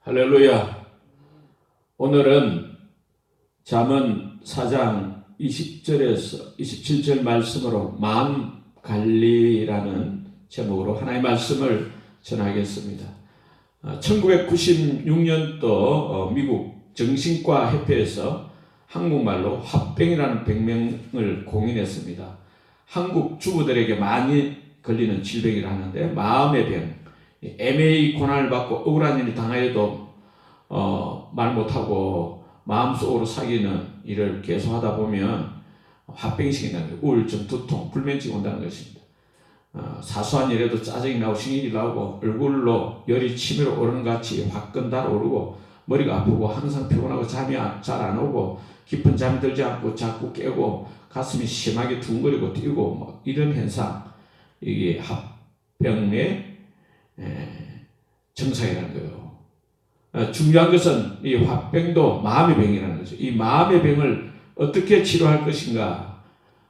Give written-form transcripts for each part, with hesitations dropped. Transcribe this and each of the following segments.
할렐루야. 오늘은 잠언 4장 20절에서 27절 말씀으로 마음 관리라는 제목으로 하나님의 말씀을 전하겠습니다. 1996년도 미국 정신과 협회에서 한국말로 화병이라는 병명을 공인했습니다. 한국 주부들에게 많이 걸리는 질병이라 하는데 마음의 병, 애매히 고난을 받고 억울한 일을 당하여도 말 못하고 마음속으로 사귀는 일을 계속하다 보면 화병이 생긴다는 거예요. 우울증, 두통, 불면증이 온다는 것입니다. 사소한 일에도 짜증이 나고 신경이 나고 얼굴로 열이 치밀어 오르는 같이 화끈 달아오르고 머리가 아프고 항상 피곤하고 잠이 잘 안 오고 깊은 잠이 들지 않고 자꾸 깨고 가슴이 심하게 둥거리고 뛰고 뭐 이런 현상, 이게 화병의 증상이라는 거예요. 중요한 것은 이 화병도 마음의 병이라는 거죠. 이 마음의 병을 어떻게 치료할 것인가?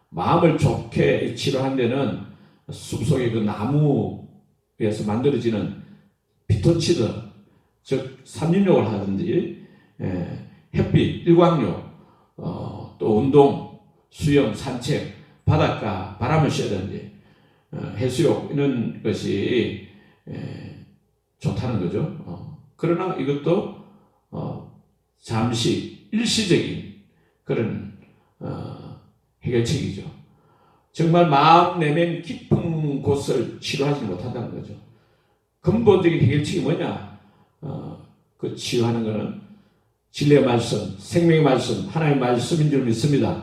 마음을 좋게 치료한 데는 숲속의 그 나무에서 만들어지는 피톤치드, 즉 삼림욕을 하든지 햇빛, 일광욕, 또 운동, 수영, 산책, 바닷가, 바람을 쐬든지 해수욕 이런 것이 좋다는 거죠. 그러나 이것도 잠시 일시적인 그런 해결책이죠. 정말 마음 내면 깊은 곳을 치료하지 못한다는 거죠. 근본적인 해결책이 뭐냐? 그 치유하는 것은 진리의 말씀, 생명의 말씀, 하나님의 말씀인 줄 믿습니다.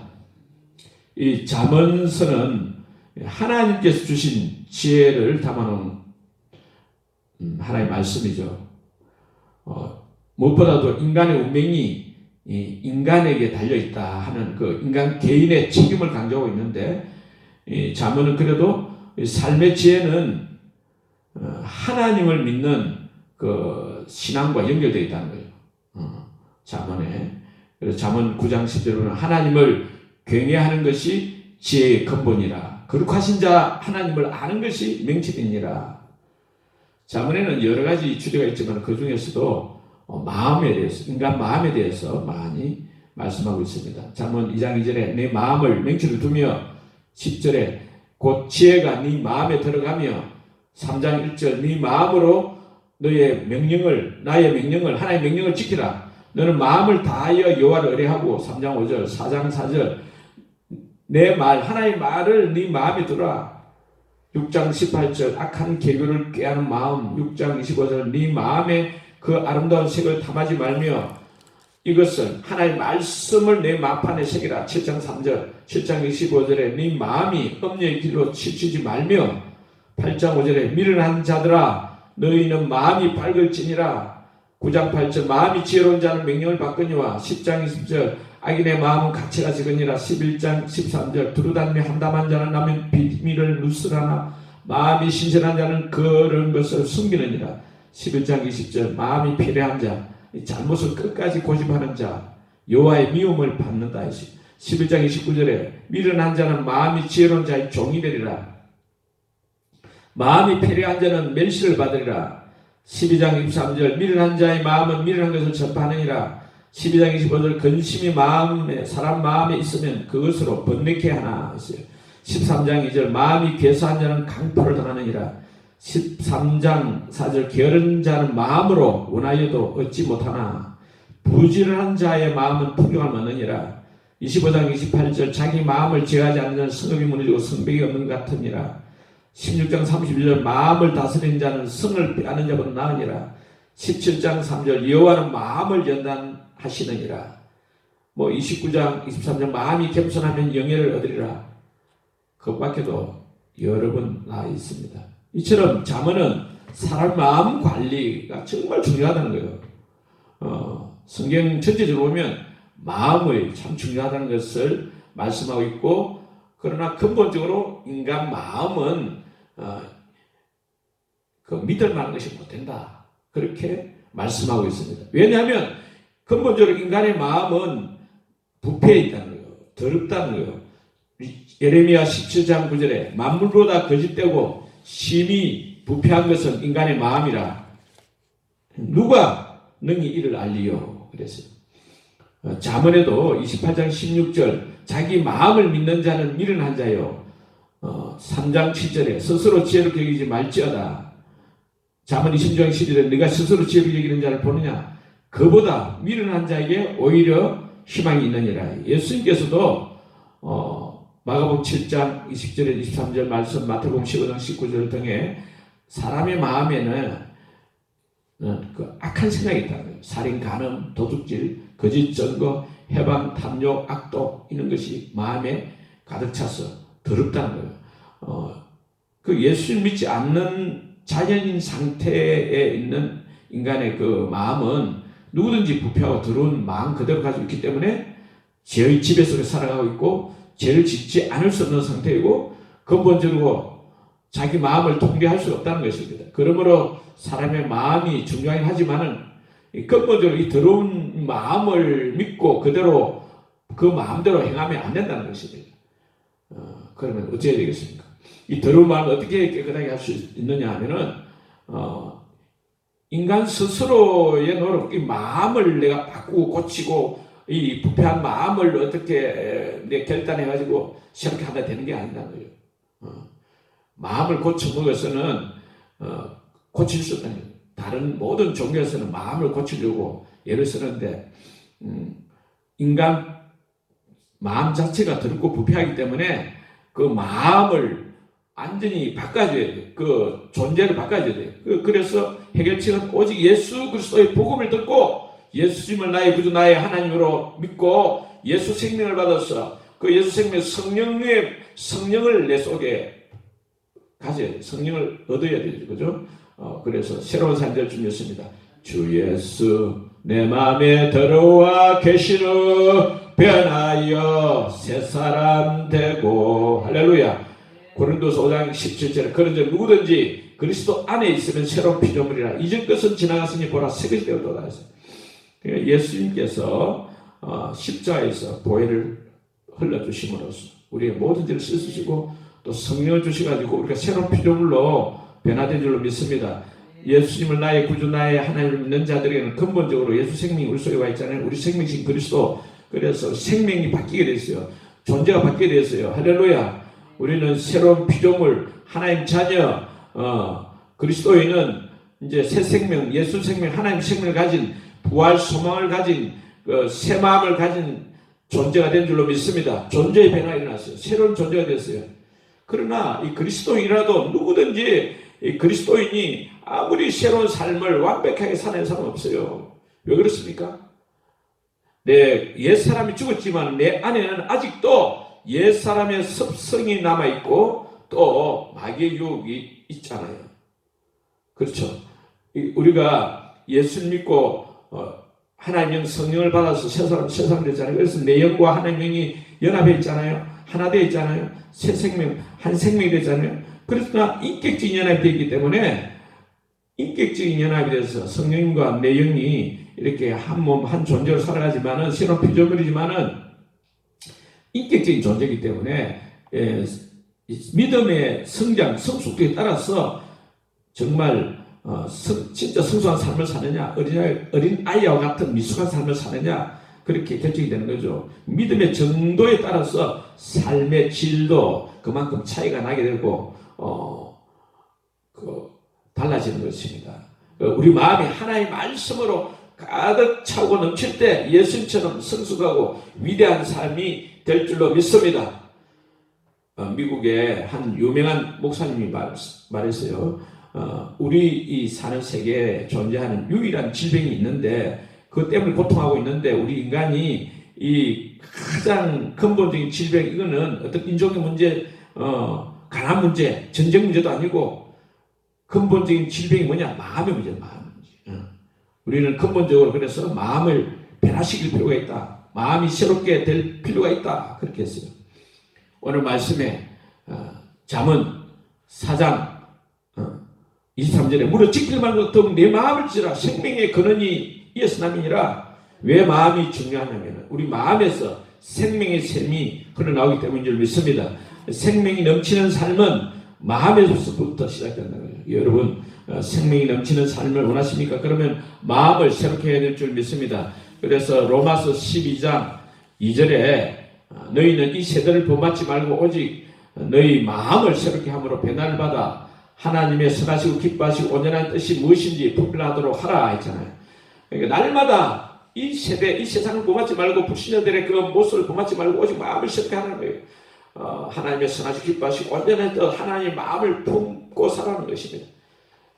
이 잠언서는 하나님께서 주신 지혜를 담아놓은 하나님의 말씀이죠. 무엇보다도 인간의 운명이 인간에게 달려있다 하는 그 인간 개인의 책임을 강조하고 있는데, 이 잠언은 그래도 삶의 지혜는 하나님을 믿는 그 신앙과 연결되어 있다는 거예요. 잠언에. 그래서 잠언 9장 10절에는 하나님을 경외하는 것이 지혜의 근본이라. 거룩하신 자 하나님을 아는 것이 명철이니라. 잠언에는 여러 가지 주제가 있지만 그 중에서도 마음에 대해서, 인간 마음에 대해서 많이 말씀하고 있습니다. 잠언 2장 2절에 내 마음을 명철을 두며, 10절에 곧 지혜가 네 마음에 들어가며, 3장 1절 네 마음으로 너의 명령을, 나의 명령을, 하나님의 명령을 지키라. 너는 마음을 다하여 여호와를 의뢰하고, 3장 5절, 4장 4절 내 말, 하나님의 말을 네 마음에 두라. 6장 18절 악한 계교를 꾀하는 마음, 6장 25절 네 마음에 그 아름다운 색을 탐하지 말며 이것을 하나님의 말씀을 내 마판에 새기라. 7장 3절, 7장 25절에 네 마음이 엄녀의 길로 치치지 말며, 8장 5절에 미련한 자들아 너희는 마음이 밝을지니라. 9장 8절 마음이 지혜로운 자는 명령을 받거니와, 10장 20절 악인의 마음은 가치가 적으니라. 11장 13절 두루다니며 한담한 자는 남의 비밀을 누스라나 마음이 신실한 자는 그런 것을 숨기느니라. 11장 20절 마음이 패배한 자, 잘못을 끝까지 고집하는 자 여호와의 미움을 받는다. 11장 29절에 미련한 자는 마음이 지혜로운 자의 종이 되리라. 마음이 패배한 자는 멸시를 받으리라. 12장 23절 미련한 자의 마음은 미련한 것을 전파하느니라. 12장 25절 근심이 사람 마음에 있으면 그것으로 번뇌케 하나. 13장 2절 마음이 괴수한 자는 강포를 당하느니라. 13장 4절 게으른 자는 마음으로 원하여도 얻지 못하나 부지런한 자의 마음은 풍경을 얻느니라. 25장 28절 자기 마음을 제어하지 않는 자는 성읍이 무너지고 성벽이 없는 것 같으니라. 16장 32절 마음을 다스리는 자는 성을 빼앗는 자보다 나으니라. 17장 3절 여호와는 마음을 연단하시느니라. 29장 23절 마음이 겸손하면 영예를 얻으리라. 그것밖에도 여러 번 나와 있습니다. 이처럼 잠언은 사람 마음 관리가 정말 중요하다는 거예요. 성경 전체적으로 보면 마음이 참 중요하다는 것을 말씀하고 있고, 그러나 근본적으로 인간 마음은 그 믿을 만한 것이 못 된다. 그렇게 말씀하고 있습니다. 왜냐하면 근본적으로 인간의 마음은 부패해 있다는 거예요. 더럽다는 거예요. 예레미야 17장 9절에 만물보다 거짓되고 심히 부패한 것은 인간의 마음이라. 누가 능히 이를 알리요. 그랬어요. 잠언에도 28장 16절 자기 마음을 믿는 자는 미련한 자요. 3장 7절에 스스로 지혜롭게 여기지 말지어다. 잠언 20장 11절에 네가 스스로 지혜롭게 여기는 자를 보느냐. 그보다 미련한 자에게 오히려 희망이 있느니라. 예수님께서도 마가복음 7장 20절에 23절 말씀, 마태복음 15장 19절 등에 사람의 마음에는 그 악한 생각이 있다는 거예요. 살인, 간음, 도둑질, 거짓 증거, 해방, 탐욕, 악독 이런 것이 마음에 가득 차서 더럽다는 거예요. 그 예수를 믿지 않는 자연인 상태에 있는 인간의 그 마음은 누구든지 부패하고 더러운 마음 그대로 가지고 있기 때문에 죄의 지배 속에 살아가고 있고 죄를 짓지 않을 수 없는 상태이고 근본적으로 자기 마음을 통제할 수 없다는 것입니다. 그러므로 사람의 마음이 중요하긴 하지만은 근본적으로 이 더러운 마음을 믿고 그대로 그 마음대로 행하면 안 된다는 것입니다. 그러면 어떻게 해야 되겠습니까? 이 더러운 마음을 어떻게 깨끗하게 할 수 있느냐 하면은 인간 스스로의 노력, 이 마음을 내가 바꾸고 고치고 이 부패한 마음을 어떻게 내 결단해가지고 시작하게 하다 되는 게 아니라는 거예요. 마음을 고쳐먹어서는 고칠 수 없다는 거예요. 다른 모든 종교에서는 마음을 고치려고 애를 쓰는데 인간 마음 자체가 더럽고 부패하기 때문에 그 마음을 완전히 바꿔줘야 돼요. 그 존재를 바꿔줘야 돼요. 그래서 해결책은 오직 예수 그리스도의 복음을 듣고 예수님을 나의 구주 나의 하나님으로 믿고 예수 생명을 받아서 그 예수 생명 성령을 내 속에 가져야 돼요. 성령을 얻어야 되죠. 그죠? 그래서 새로운 삶을 주셨습니다. 주 예수 내 마음에 들어와 계시는 변하여 새 사람 되고 할렐루야. 고린도서 5장 17절에 그런즉 누구든지 그리스도 안에 있으면 새로운 피조물이라 이전 것은 지나갔으니 보라 새 것이 되었도다 했어요. 예수님께서 십자가에서 보혈을 흘러주심으로써 우리의 모든 죄를 씻으시고 또 성령을 주셔가지고 우리가 새로운 피조물로 변화된 줄로 믿습니다. 예수님을 나의 구주 나의 하나님을 믿는 자들에게는 근본적으로 예수 생명이 우리 속에 와 있잖아요. 우리 생명이신 그리스도. 그래서 생명이 바뀌게 됐어요. 존재가 바뀌게 됐어요. 할렐루야. 우리는 새로운 피조물 하나님 자녀 그리스도인은 이제 새 생명 예수 생명 하나님 생명을 가진 부활 소망을 가진 새 마음을 가진 존재가 된 줄로 믿습니다. 존재의 변화가 일어났어요. 새로운 존재가 됐어요. 그러나 이 그리스도인이라도 누구든지 이 그리스도인이 아무리 새로운 삶을 완벽하게 사는 사람은 없어요. 왜 그렇습니까? 내 옛사람이 죽었지만 내 안에는 아직도 옛사람의 습성이 남아있고 또 마귀의 유혹이 있잖아요. 그렇죠. 우리가 예수를 믿고 하나님의 성령을 받아서 새 사람 됐잖아요. 그래서 내 영과 하나님의 영이 연합해 있잖아요. 하나 되어 있잖아요. 새 생명, 한 생명이 되잖아요. 그러나 인격적인 연합이 되기 때문에 인격적인 연합이 돼서 성령과 내 영이 이렇게 한 몸, 한 존재로 살아가지만은 새로운 피조물이지만은 인격적인 존재이기 때문에 믿음의 성장, 성숙도에 따라서 정말 진짜 성숙한 삶을 사느냐, 어린 아이와 같은 미숙한 삶을 사느냐 그렇게 결정이 되는 거죠. 믿음의 정도에 따라서 삶의 질도 그만큼 차이가 나게 되고 달라지는 것입니다. 우리 마음이 하나님의 말씀으로 가득 차고 넘칠 때 예수님처럼 성숙하고 위대한 삶이 될 줄로 믿습니다. 미국의 한 유명한 목사님이 말했어요. 우리 이 사는 세계에 존재하는 유일한 질병이 있는데 그것 때문에 고통하고 있는데 우리 인간이 이 가장 근본적인 질병 이거는 어떤 인종의 문제, 가난 문제, 전쟁 문제도 아니고 근본적인 질병이 뭐냐? 마음의 문제다. 마음 문제. 우리는 근본적으로 그래서 마음을 변화시킬 필요가 있다. 마음이 새롭게 될 필요가 있다. 그렇게 했어요. 오늘 말씀에 잠언 4장 23절에 무릇 지킬 말고 더욱 내 마음을 지라 생명의 근원이 이어서 남이니라. 왜 마음이 중요하냐면 우리 마음에서 생명의 샘이 흘러나오기 때문인 줄 믿습니다. 생명이 넘치는 삶은 마음에서부터 시작된다는 거예요. 여러분 생명이 넘치는 삶을 원하십니까? 그러면 마음을 새롭게 해야 될 줄 믿습니다. 그래서 로마서 12장 2절에 너희는 이 세대를 본받지 말고 오직 너희 마음을 새롭게 함으로 변화를 받아 하나님의 선하시고 기뻐하시고 온전한 뜻이 무엇인지 분별하도록 하라 했잖아요. 그러니까 날마다 이 세대, 이 세상을 본받지 말고 불신자들의 그 모습을 본받지 말고 오직 마음을 새롭게 하는 거예요. 하나님의 선하시고 기뻐하시고 온전한 뜻, 하나님의 마음을 품고 살아가는 것입니다.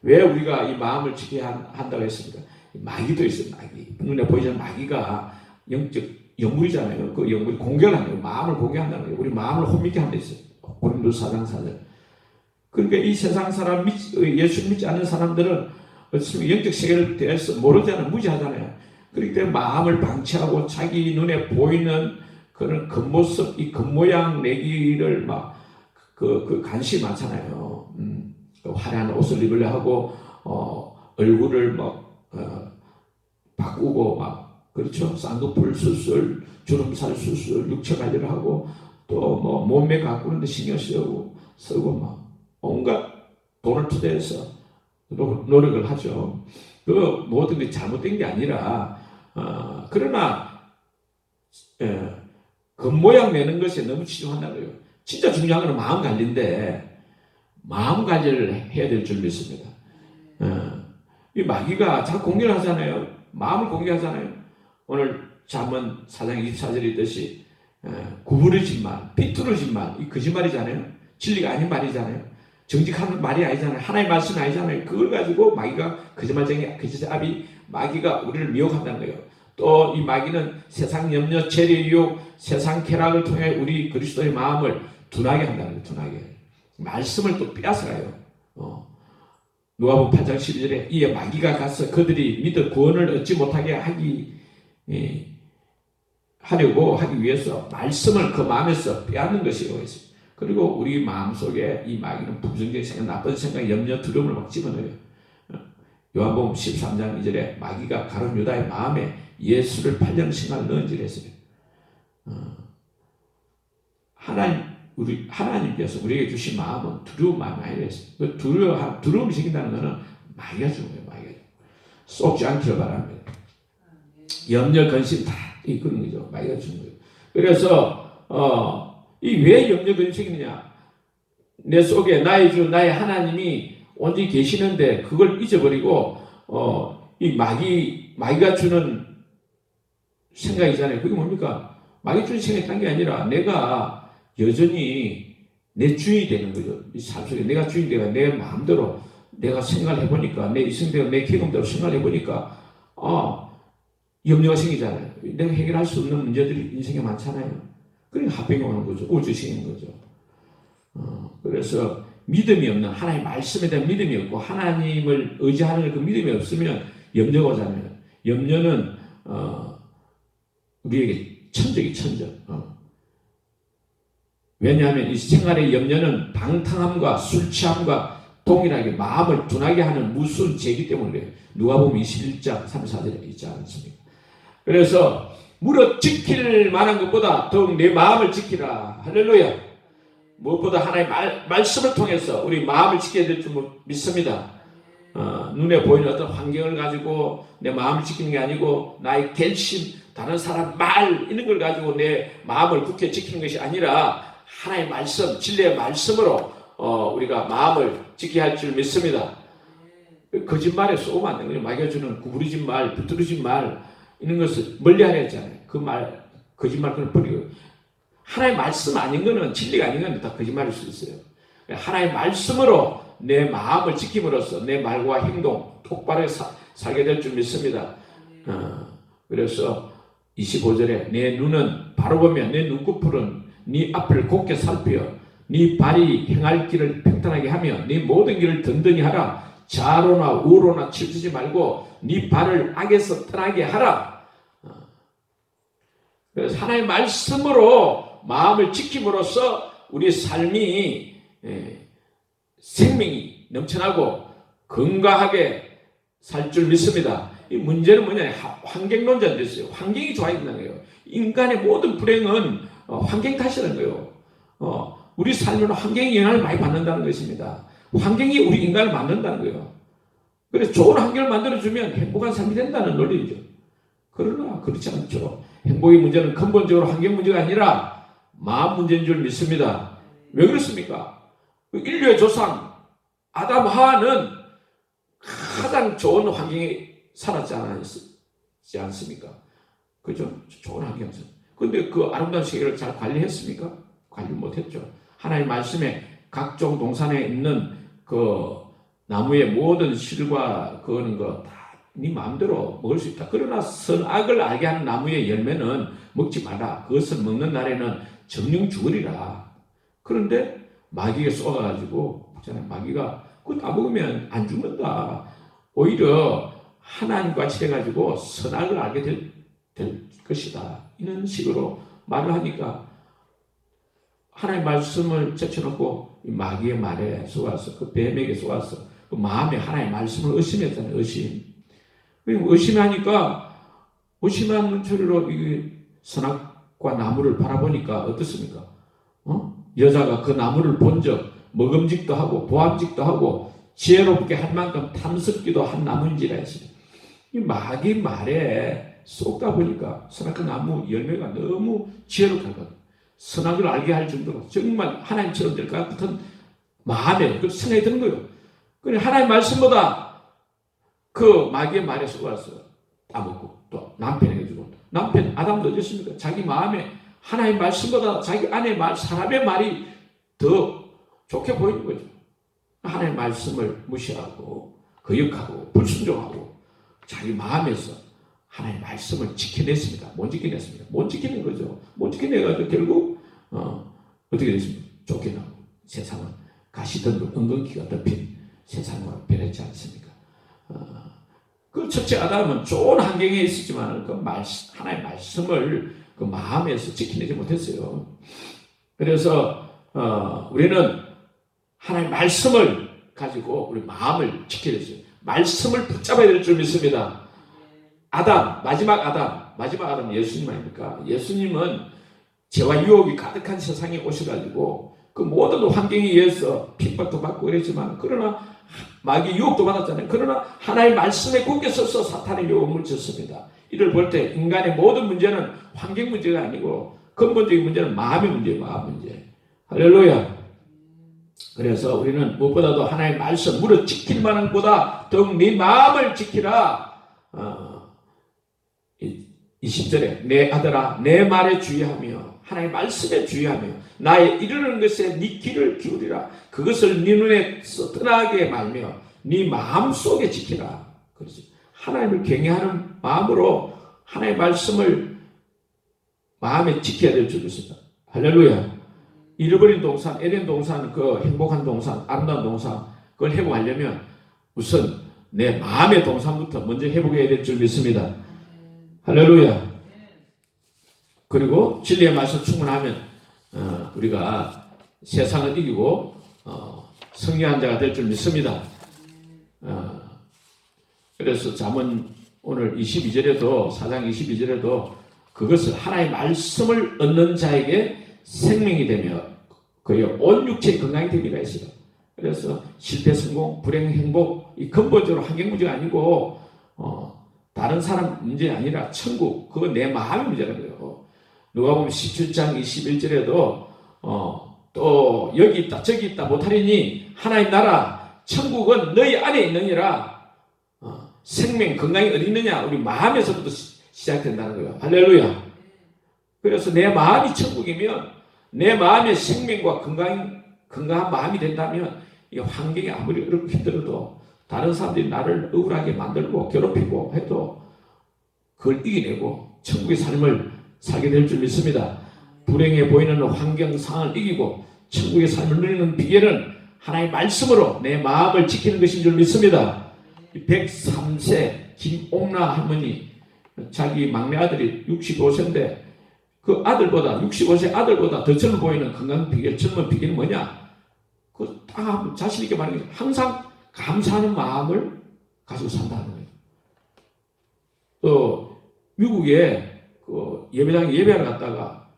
왜 우리가 이 마음을 지켜야 한다고 했습니까? 마귀도 있어요. 마귀. 눈에 보이지 않는 마귀가 영적 영물이잖아요. 그 영물이 공격하는 거예요. 마음을 공격한다는 거예요. 우리 마음을 혼미케 하는 데 있어요. 고린도서 4장 4절. 그러니까 이 세상 사람, 예수 믿지 않는 사람들은 영적 세계를 대해서 모르잖아요. 무지하잖아요. 그렇기 때문에 마음을 방치하고 자기 눈에 보이는 그런 겉모습, 이 겉모양 내기를 그 관심이 많잖아요. 화려한 옷을 입으려 하고, 얼굴을 바꾸고, 그렇죠. 쌍꺼풀 수술, 주름살 수술, 육체 관리를 하고, 또 몸매 가꾸는데 신경 쓰고, 온갖 돈을 투자해서 노력을 하죠. 그 모든 게 잘못된 게 아니라, 그러나, 겉모양 내는 것에 너무 치중한다는 거예요. 진짜 중요한 건 마음 관리인데, 마음 관리를 해야 될 줄 믿습니다. 이 마귀가 자꾸 공격을 하잖아요. 마음을 공격하잖아요. 오늘 잠언 4장 24절에 있듯이, 구부러진 말, 삐뚤어진 말, 이 거짓말이잖아요. 진리가 아닌 말이잖아요. 정직한 말이 아니잖아요. 하나의 말씀이 아니잖아요. 그걸 가지고 마귀가 거짓말쟁이, 거짓합이 마귀가 우리를 미혹한다는 거예요. 또 이 마귀는 세상 염려, 재리 유혹, 세상 쾌락을 통해 우리 그리스도의 마음을 둔하게 한다는 거예요. 둔하게. 말씀을 또 빼앗아가요. 누가복음 8장 12절에 이에 마귀가 가서 그들이 믿어 구원을 얻지 못하게 하려고 하기 위해서 말씀을 그 마음에서 빼앗는 것이라고 했습니다. 그리고 우리 마음속에 이 마귀는 부정적인 생각, 나쁜 생각, 염려, 두려움을 막 집어넣어요. 요한복음 13장 2절에 마귀가 가룟 유다의 마음에 예수를 팔려는 생각을 넣은지를 했어요. 하나님께서 우리에게 주신 마음은 두려운 마음이 아니라 그 두려움을 생긴다는 것은 마귀가 주는 거예요. 마귀가. 속지 않기를 바랍니다. 염려, 근심 다 그런 거죠. 마귀가 주는 거예요. 그래서 이 왜 염려, 근심이 생기느냐? 내 속에 나의 주, 나의 하나님이 온전히 계시는데 그걸 잊어버리고 이 마귀가 주는 생각이잖아요. 그게 뭡니까? 마귀 주는 생각이 딴 게 아니라 내가 여전히 내 주인이 되는 거죠. 이 삶 속에 내가 주인이 되가 내 마음대로 내가 생각을 해보니까 내 이성대로 내 경험대로 생각을 해보니까 염려가 생기잖아요. 내가 해결할 수 없는 문제들이 인생에 많잖아요. 그러니까 합병이 오는 거죠. 우울증이 오는 거죠. 그래서 믿음이 없는 하나님의 말씀에 대한 믿음이 없고 하나님을 의지하는 그 믿음이 없으면 염려가 오잖아요. 염려는 우리에게 천적. 왜냐하면 이 생활의 염려는 방탕함과 술 취함과 동일하게 마음을 둔하게 하는 무서운 죄이기 때문에 그래요. 누가복음 21장 3-4절에 있지 않습니까? 그래서 무릇 지킬 만한 것보다 더욱 내 마음을 지키라. 할렐루야. 무엇보다 하나의 말씀을 통해서 우리 마음을 지켜야 될 줄 믿습니다. 눈에 보이는 어떤 환경을 가지고 내 마음을 지키는 게 아니고 나의 결심, 다른 사람 말 이런 걸 가지고 내 마음을 굳게 지키는 것이 아니라 하나의 말씀, 진리의 말씀으로 우리가 마음을 지켜야 할 줄 믿습니다. 거짓말에 쏘면 안 되는 거예요. 마귀가 주는 구부러진 말, 비뚤어진 말 이런 것을 멀리하려 했잖아요. 그 말, 거짓말 그걸 버리고 하나의 말씀 아닌 거는 진리가 아닌 건 다 거짓말일 수 있어요. 하나의 말씀으로 내 마음을 지킴으로써 내 말과 행동 똑바로 살게 될 줄 믿습니다. 그래서 25절에 내 눈은 바로 보면 내 눈꺼풀은 네 앞을 곱게 살피어 네 발이 행할 길을 평탄하게 하며 네 모든 길을 든든히 하라. 좌로나 우로나 치우치지 말고 네 발을 악에서 떠나게 하라. 그래서 하나님의 말씀으로 마음을 지킴으로써 우리 삶이 생명이 넘쳐나고 건강하게 살 줄 믿습니다. 이 문제는 뭐냐? 환경론자는 됐어요. 환경이 좋아야 된다는 거예요. 인간의 모든 불행은 환경 탓이라는 거예요. 우리 삶은 환경이 영향을 많이 받는다는 것입니다. 환경이 우리 인간을 만든다는 거예요. 그래서 좋은 환경을 만들어주면 행복한 삶이 된다는 논리죠. 그러나 그렇지 않죠. 행복의 문제는 근본적으로 환경 문제가 아니라 마음 문제인 줄 믿습니다. 왜 그렇습니까? 인류의 조상 아담 하와는 가장 좋은 환경에 살았지 않습니까? 그죠? 좋은 환경에서. 근데 그 아름다운 세계를 잘 관리했습니까? 관리 못했죠. 하나님 말씀에 각종 동산에 있는 그 나무의 모든 실과 그거는 거 다 네 마음대로 먹을 수 있다. 그러나 선악을 알게 하는 나무의 열매는 먹지 마라. 그것을 먹는 날에는 정령 죽으리라. 그런데 마귀가 쏘아가지고 마귀가 그거 다 먹으면 안 죽는다. 오히려 하나님과 칠해가지고 선악을 알게 될 것이다. 이런 식으로 말을 하니까 하나님의 말씀을 제쳐놓고 마귀의 말에 속아서 그 뱀에게 속아서 그 마음에 하나님의 말씀을 의심했잖아요. 의심하니까 의심하는 처리로 이 선악과 나무를 바라보니까 어떻습니까? 여자가 그 나무를 본 적 먹음직도 하고 보암직도 하고 지혜롭게 할 만큼 탐스럽기도 한 나무인지라 했어요. 이 마귀 말에 쏙다 보니까 선악과 나무 열매가 너무 지혜롭거든. 선악을 알게 할 정도로 정말 하나님처럼 될 것 같은 마음에 그 생각이 드는 거예요. 그래 하나님 말씀보다 그 마귀의 말에 속아서 따먹고 또 남편에게 주고 남편 아담도 어떻습니까? 자기 마음에 하나님 말씀보다 자기 아내 말 사람의 말이 더 좋게 보이는 거죠. 하나님 말씀을 무시하고 거역하고 불순종하고 자기 마음에서 하나님 말씀을 지켜냈습니다. 못 지켜냈습니다. 못 지키는 거죠. 못 지켜내가지고 결국 어떻게 됐습니까? 쫓겨나고 세상은 가시덤불 은근기가 덮인 세상으로 변했지 않습니까? 그 첫째 아담은 좋은 환경에 있었지만 그 하나님의 말씀을 그 마음에서 지켜내지 못했어요. 그래서 우리는 하나님의 말씀을 가지고 우리 마음을 지켜냈어요. 말씀을 붙잡아야 될 줄 믿습니다. 마지막 아담 예수님 아닙니까? 예수님은 죄와 유혹이 가득한 세상에 오셔가지고 그 모든 환경에 의해서 핍박도 받고 그랬지만 그러나 마귀 유혹도 받았잖아요. 그러나 하나님의 말씀에 굳게 서서 사탄의 유혹을 물쳤습니다. 이를 볼 때 인간의 모든 문제는 환경 문제가 아니고 근본적인 문제는 마음의 문제예요. 마음 문제. 할렐루야. 그래서 우리는 무엇보다도 하나님의 말씀 무릇 지킬 만한 보다 더욱 네 마음을 지키라. 20절에 내 아들아 내 말에 주의하며 하나님의 말씀에 주의하며 나의 이르는 것에 네 귀를 기울이라. 그것을 네 눈에서 떠나게 말며 네 마음속에 지키라. 그렇지. 하나님을 경외하는 마음으로 하나님의 말씀을 마음에 지켜야 될 줄 믿습니다. 할렐루야. 잃어버린 동산, 에덴 동산, 그 행복한 동산, 아름다운 동산, 그걸 회복하려면 우선 내 마음의 동산부터 먼저 회복해야 될 줄 믿습니다. 할렐루야. 그리고 진리의 말씀 충분하면 우리가 세상을 이기고 승리한 자가 될 줄 믿습니다. 그래서 잠언 오늘 22절에도 4장 22절에도 그것을 하나님의 말씀을 얻는 자에게 생명이 되며 그의 온 육체의 건강이 되기가 했어요. 그래서 실패, 성공, 불행, 행복 이 근본적으로 환경 문제가 아니고 다른 사람 문제 아니라 천국 그건 내 마음의 문제라는 거예요. 누가 보면 17장 21절에도 또 여기 있다 저기 있다 못하리니 하나님 나라 천국은 너희 안에 있느니라. 생명 건강이 어디 있느냐 우리 마음에서부터 시작된다는 거예요. 할렐루야. 그래서 내 마음이 천국이면 내 마음의 생명과 건강한 마음이 된다면 이 환경이 아무리 어렵고 힘들어도 다른 사람들이 나를 억울하게 만들고 괴롭히고 해도 그걸 이겨내고 천국의 삶을 살게 될 줄 믿습니다. 불행해 보이는 환경 상황을 이기고 천국의 삶을 누리는 비결은 하나님의 말씀으로 내 마음을 지키는 것인 줄 믿습니다. 103세 김옥나 할머니 자기 막내 아들이 65세인데 그 아들보다 65세 아들보다 더 젊어 보이는 건강 비결 젊은 비결이 뭐냐? 그 딱 자신 있게 말하는 게 항상 감사하는 마음을 가지고 산다는 거예요. 또 미국에 그 예배당에 예배하러 갔다가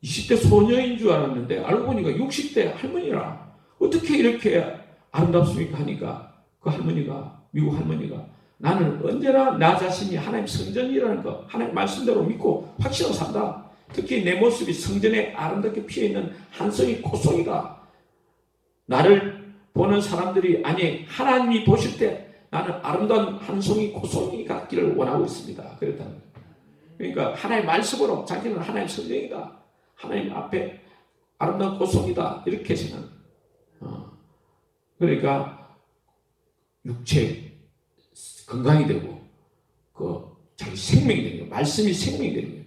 20대 소녀인 줄 알았는데 알고 보니까 60대 할머니라. 어떻게 이렇게 아름답습니까 하니까 그 할머니가, 미국 할머니가 나는 언제나 나 자신이 하나님 성전이라는 거, 하나님 말씀대로 믿고 확신하고 산다. 특히 내 모습이 성전에 아름답게 피어있는 한 송이 꽃송이다. 나를 보는 사람들이, 아니 하나님이 보실 때 나는 아름다운 한 송이 꽃송이 같기를 원하고 있습니다. 그랬다는 거예요. 그러니까 하나님 말씀으로 자기는 하나님 성전이다. 하나님 앞에 아름다운 꽃송이다. 이렇게 생각합니다. 그러니까 육체 건강이 되고 자기 생명이 되는 거예요. 말씀이 생명이 되는 거예요.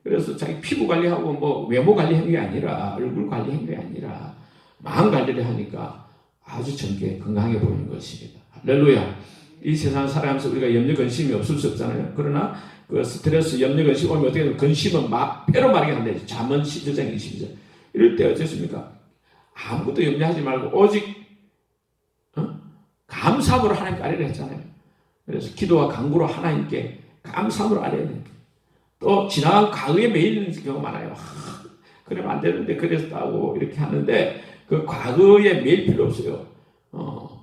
그래서 자기 피부 관리하고 뭐 외모 관리하는 게 아니라, 얼굴 관리하는 게 아니라 마음 관리를 하니까 아주 젊게 건강해 보이는 것입니다. 할렐루야. 이 세상 살아가면서 우리가 염려 근심이 없을 수 없잖아요. 그러나 그 스트레스, 염려 근심 오면 어떻게 되면 근심은 폐로 마르게 한다. 잠언 11장 20절. 이럴 때 어떻습니까? 아무것도 염려하지 말고 오직 감사함으로 하나님께 아뢰려 했잖아요. 그래서 기도와 간구로 하나님께 감사함으로 아뢰야 돼요. 또 지나간 과거에 매이는 경우가 많아요. 그러면 안 되는데 그랬다고 이렇게 하는데 그 과거에 매일 필요 없어요.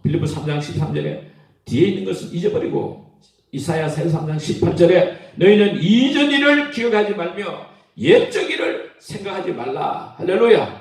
빌립보 3장 13절에 뒤에 있는 것은 잊어버리고, 이사야 3장 18절에 너희는 이전 일을 기억하지 말며 옛적 일을 생각하지 말라. 할렐루야.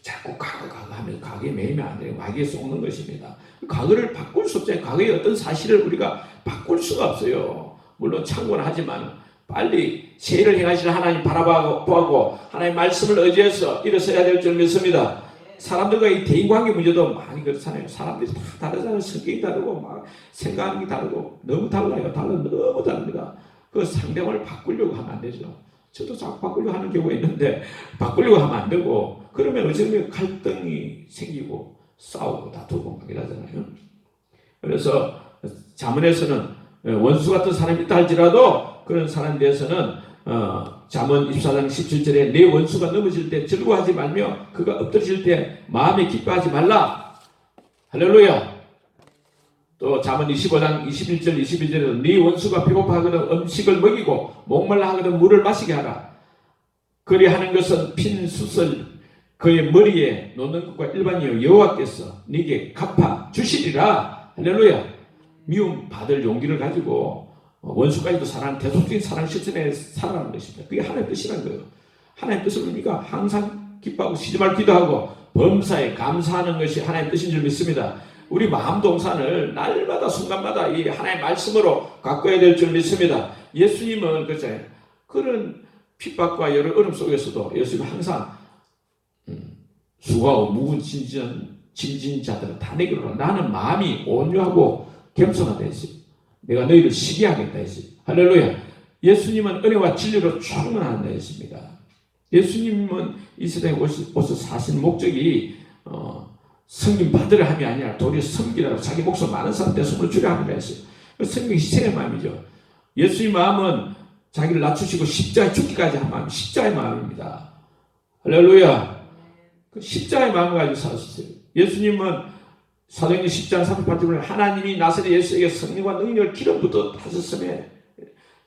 자꾸 과거 하면 과거에 매이면 안 돼요. 마귀에 속는 것입니다. 과거를 바꿀 수 없잖아요. 과거의 어떤 사실을 우리가 바꿀 수가 없어요. 물론 참고는 하지만 빨리 세일을 행하시는 하나님 바라보고 하나님 말씀을 의지해서 일어서야 될 줄 믿습니다. 사람들과의 대인관계 문제도 많이 그렇잖아요. 사람들이 다 다르잖아요. 성격이 다르고 막 생각하는 게 다르고 너무 달라요. 너무 다릅니다. 그 상대방을 바꾸려고 하면 안 되죠. 저도 자꾸 바꾸려고 하는 경우가 있는데 바꾸려고 하면 안 되고, 그러면 어쩌면 갈등이 생기고 싸우고 다투고 막 이러잖아요. 그래서 잠언에서는 원수 같은 사람이 있다 할지라도 그런 사람에 대해서는 잠언 24장 17절에 내 원수가 넘어질 때 즐거워하지 말며 그가 엎드러질 때 마음에 기뻐하지 말라. 할렐루야. 또 잠언 25장 21절 22절에도 네 원수가 배고파하거든 음식을 먹이고 목말라 하거든 물을 마시게 하라. 그리하는 것은 핀 숯을 그의 머리에 놓는 것과 일반이요 여호와께서 네게 갚아 주시리라. 할렐루야. 미움 받을 용기를 가지고 원수까지도 사랑하는 대속적인 사랑 실천에 살아가는 것입니다. 그게 하나님의 뜻이라는 거예요. 하나님의 뜻을 우리가 항상 기뻐하고 쉬지 말고 기도하고 범사에 감사하는 것이 하나님의 뜻인 줄 믿습니다. 우리 마음 동산을 날마다 순간마다 이 하나님의 말씀으로 가꿔야 될 줄 믿습니다. 예수님은 그렇잖아요. 그런 핍박과 여러 어려움 속에서도 예수님은 항상 수고하고 무거운 짐진 자들은 다 내게로 오라. 나는 마음이 온유하고 겸손하다 했어요. 내가 너희를 쉬게 하겠다 했어요. 할렐루야. 예수님은 은혜와 진리로 충만한다 했습니다. 예수님은 이 세상에 오셔서 사신 목적이 섬김 받으려 함이 아니라 도리어 섬기라고 자기 목숨 많은 사람한테 숨을 주려 함이라 했어요. 성경 희생의 마음이죠. 예수의 마음은 자기를 낮추시고 십자가에 죽기까지 한 마음, 십자가의 마음입니다. 할렐루야. 그 십자가의 마음을 가지고 사셨어요. 예수님은 사도행전 10장 38절에 하나님이 나사렛 예수에게 성령과 능력을 기름 붓듯 하셨음에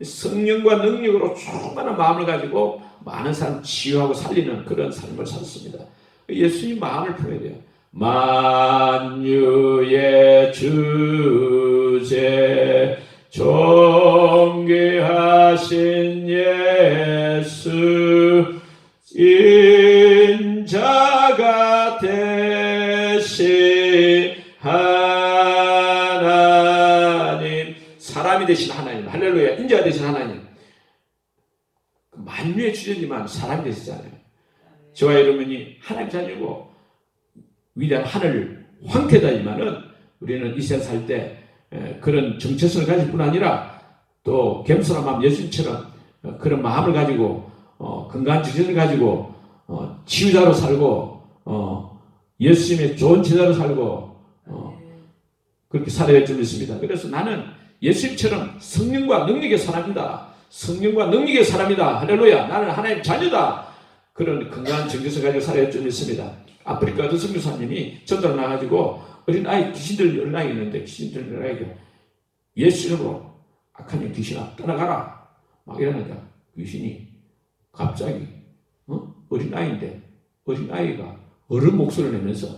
성령과 능력으로 충만한 마음을 가지고 많은 사람 치유하고 살리는 그런 삶을 살았습니다. 예수님 마음을 풀어야 돼요. 만유의 주제 존귀하신 예수 인자가 되신 하나님, 사람이 되신 하나님, 할렐루야. 인자가 되신 하나님, 만유의 주제지만 사람이 되시잖아요. 저와 여러분이 하나님 자녀고 위대한 하늘 황태자지만은 우리는 이 세상 살 때 그런 정체성을 가질 뿐 아니라 또 겸손한 마음, 예수님처럼 그런 마음을 가지고 건강한 정체성을 가지고 치유자로 살고 예수님의 좋은 제자로 살고 그렇게 살아야 할 줄 믿습니다. 그래서 나는 예수님처럼 성령과 능력의 사람이다. 성령과 능력의 사람이다. 할렐루야. 나는 하나님 자녀다. 그런 건강한 정체성을 가지고 살아야 할 줄 믿습니다. 아프리카 어떤 선교사님이 전도를 나가지고 어린아이 귀신들 어린아이 있는데 귀신들 어린아이가 예수 이름으로 악한 영 귀신아 떠나가라 막 이러니까 귀신이 갑자기 어린아이인데 어린아이가 어른 목소리를 내면서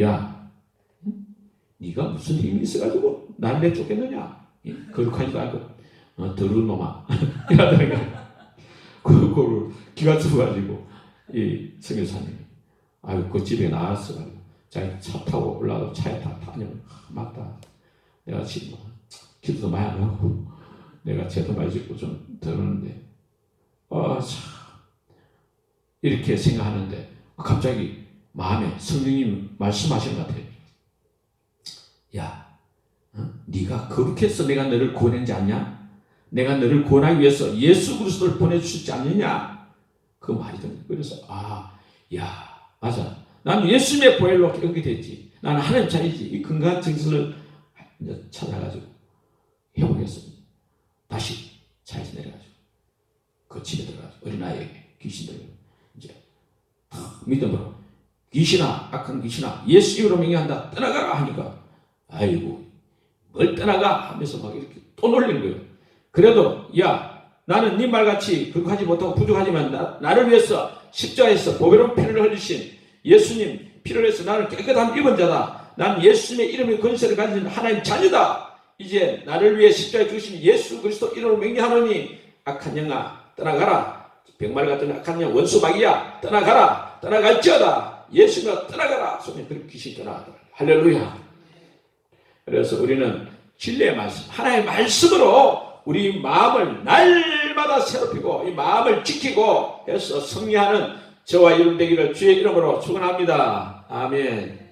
야 네가 무슨 힘이 있어가지고 나를 내쫓겠느냐? 거룩하지도 않고 더러운 놈아 이러다가 그거를 기가 죽어가지고 이 선교사님이 아유 그 집에 나왔어. 자기 차 타고 올라가서 차에 다 다니면 맞다. 내가 지금 기도도 많이 안 하고 내가 죄도 많이 짓고 좀 더러는데 참 이렇게 생각하는데 갑자기 마음에 성령님 말씀하시는 것 같아요. 야, 네가 거룩해서 내가 너를 구원하지 않냐? 내가 너를 구원하기 위해서 예수 그리스도를 보내주셨지 않느냐? 그 말이 좀 그래서 야, 맞아. 나는 예수님의 보혈로 연결됐지. 나는 하나님 자리지. 이 근간 정신을 이제 찾아가지고 회복했습니다. 다시 차에서 내려가지고 그 집에 들어가지고 어린아이에게 귀신들 이제 믿음으로 귀신아, 악한 귀신아, 예수 이름으로 명령한다. 떠나가라 하니까 아이고 뭘 떠나가 하면서 막 이렇게 또 놀리는 거예요. 그래도 야 나는 네 말같이 그렇게 하지 못하고 부족하지만 나를 위해서 십자가에서 보배로운 피를 흘리신 예수님 피를 흘려서 나를 깨끗한 입은 자다. 나는 예수님의 이름의 권세를 가진 하나님 자녀다. 이제 나를 위해 십자가에 죽으신 예수 그리스도 이름으로 명령하노니 악한 영아 떠나가라. 병말 같은 악한 영 원수 마귀야 떠나가라. 떠나갈지어다. 예수가 떠나가라. 손에 그렇게 귀신이 떠나가더라. 할렐루야. 그래서 우리는 진리의 말씀, 하나님의 말씀으로 우리 마음을 날마다 새롭히고 이 마음을 지키고 해서 승리하는 저와 여러분 되기를 주의 이름으로 축원합니다. 아멘.